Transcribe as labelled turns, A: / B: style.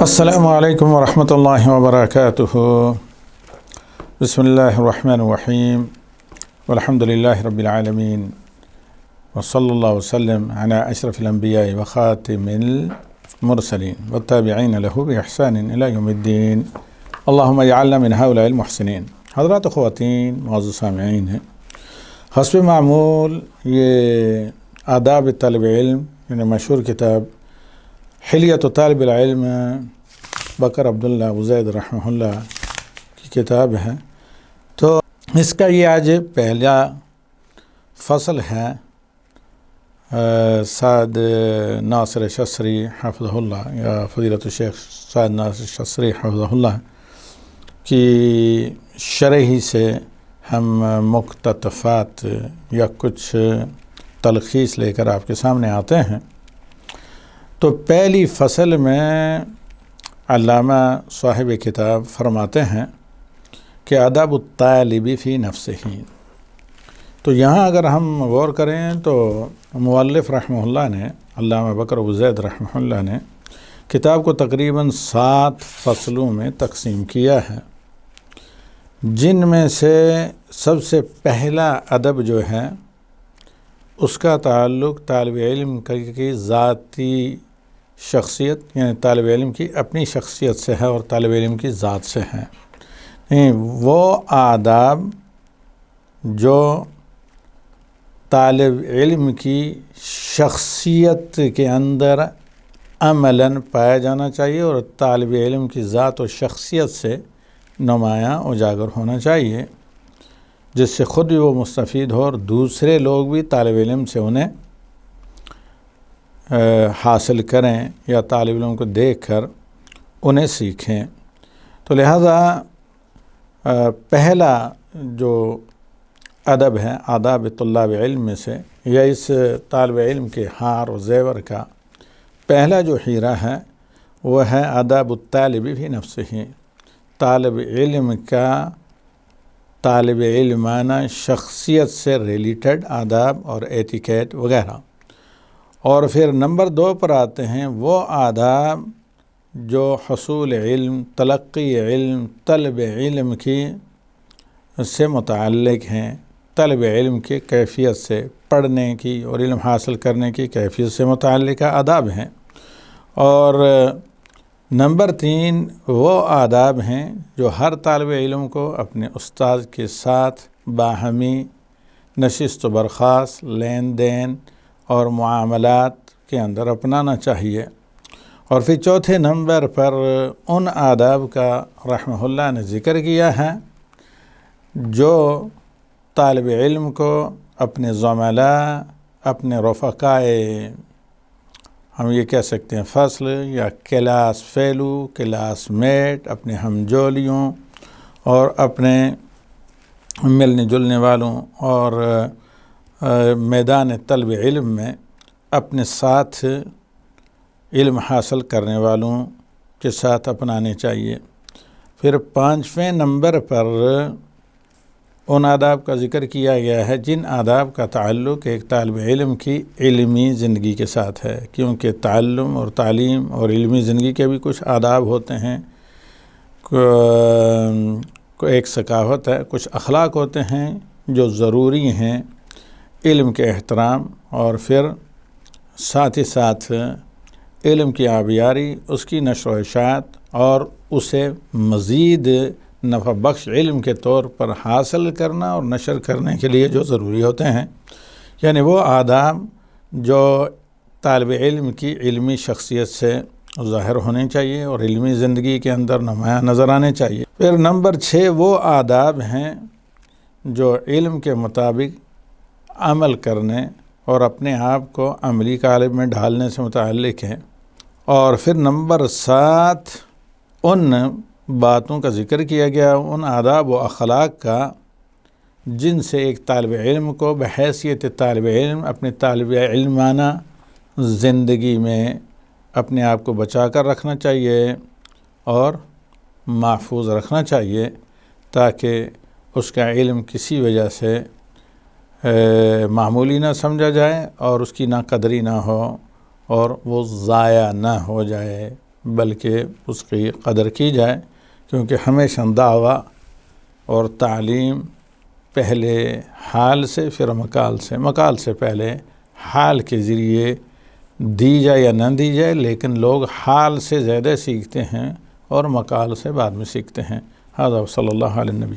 A: السلام علیکم ورحمۃ اللہ وبرکاتہ۔ بسم اللہ الرحمن الرحیم والحمد للہ رب العالمین وصلی اللہ وسلم علی اشرف الانبیاء وخاتم المرسلین والتابعین له بإحسان الی یوم الدین اللہم اجعلنا من هؤلاء المحسنین۔ حضرات خواتین معزز سامعین ہیں، حسب معمول یہ آداب طالب علم یعنی مشہور کتاب حلیۃ طالب العلم بکر عبداللہ ابو زید رحمہ اللہ کی کتاب ہے، تو اس کا یہ آج پہلا فصل ہے۔ سعد ناصر شصری حفظہ اللہ یا فضیلۃ الشیخ سعد ناصر شصری حفظہ اللہ کی شرحی سے ہم مقتطفات یا کچھ تلخیص لے کر آپ کے سامنے آتے ہیں۔ تو پہلی فصل میں علامہ صاحب کتاب فرماتے ہیں کہ آداب الطالب فی نفسہ۔ تو یہاں اگر ہم غور کریں تو مؤلف رحمہ اللہ نے، علامہ بکر ابو زید رحمہ اللہ نے کتاب کو تقریباً 7 فصلوں میں تقسیم کیا ہے، جن میں سے سب سے پہلا ادب جو ہے اس کا تعلق طالب علم کی ذاتی شخصیت یعنی طالب علم کی اپنی شخصیت سے ہے اور طالب علم کی ذات سے ہے۔ وہ آداب جو طالب علم کی شخصیت کے اندر عملاً پایا جانا چاہیے اور طالب علم کی ذات و شخصیت سے نمایاں اجاگر ہونا چاہیے، جس سے خود بھی وہ مستفید ہو اور دوسرے لوگ بھی طالب علم سے انہیں حاصل کریں یا طالب علم کو دیکھ کر انہیں سیکھیں۔ تو لہذا پہلا جو ادب ہے آداب طلاب علم میں سے، یا اس طالب علم کے ہار و زیور کا پہلا جو ہیرا ہے وہ ہے آداب الطالب فی نفسہ، طالب علم کا طالب علمانہ شخصیت سے ریلیٹڈ آداب اور ایٹیکیٹ وغیرہ۔ اور پھر نمبر 2 پر آتے ہیں وہ آداب جو حصول علم، تلقی علم، طلب علم کی سے متعلق ہیں، طلب علم کی کیفیت سے، پڑھنے کی اور علم حاصل کرنے کی کیفیت سے متعلقہ آداب ہیں۔ اور نمبر 3 وہ آداب ہیں جو ہر طالب علم کو اپنے استاد کے ساتھ باہمی نشست و برخاست، لین دین اور معاملات کے اندر اپنانا چاہیے۔ اور پھر چوتھے نمبر پر ان آداب کا رحمہ اللہ نے ذکر کیا ہے جو طالب علم کو اپنے زملاء، اپنے رفقائے، ہم یہ کہہ سکتے ہیں فصل یا کلاس فیلو، کلاس میٹ، اپنے ہمجولیوں اور اپنے ملنے جلنے والوں اور میدان طلب علم میں اپنے ساتھ علم حاصل کرنے والوں کے ساتھ اپنانے چاہیے۔ پھر 5ویں نمبر پر ان آداب کا ذکر کیا گیا ہے جن آداب کا تعلق ایک طالب علم کی علمی زندگی کے ساتھ ہے، کیونکہ تعلم اور تعلیم اور علمی زندگی کے بھی کچھ آداب ہوتے ہیں، ایک ثقافت ہے، کچھ اخلاق ہوتے ہیں جو ضروری ہیں، علم کے احترام اور پھر ساتھ ہی ساتھ علم کی آبیاری، اس کی نشر و اشاعت اور اسے مزید نفع بخش علم کے طور پر حاصل کرنا اور نشر کرنے کے لیے جو ضروری ہوتے ہیں، یعنی وہ آداب جو طالب علم کی علمی شخصیت سے ظاہر ہونے چاہیے اور علمی زندگی کے اندر نمایاں نظر آنے چاہیے۔ پھر نمبر 6 وہ آداب ہیں جو علم کے مطابق عمل کرنے اور اپنے آپ کو عملی قالب میں ڈھالنے سے متعلق ہیں۔ اور پھر نمبر 7 ان باتوں کا ذکر کیا گیا، ان آداب و اخلاق کا جن سے ایک طالب علم کو بحیثیت طالب علم اپنے طالب علمانہ زندگی میں اپنے آپ کو بچا کر رکھنا چاہیے اور محفوظ رکھنا چاہیے، تاکہ اس کا علم کسی وجہ سے معمولی نہ سمجھا جائے اور اس کی نہ قدری نہ ہو اور وہ ضائع نہ ہو جائے بلکہ اس کی قدر کی جائے، کیونکہ ہمیشہ دعویٰ اور تعلیم پہلے حال سے پھر مقال سے پہلے حال کے ذریعے دی جائے یا نہ دی جائے، لیکن لوگ حال سے زیادہ سیکھتے ہیں اور مقال سے بعد میں سیکھتے ہیں۔ ھذا صلی اللہ علیہ النبی۔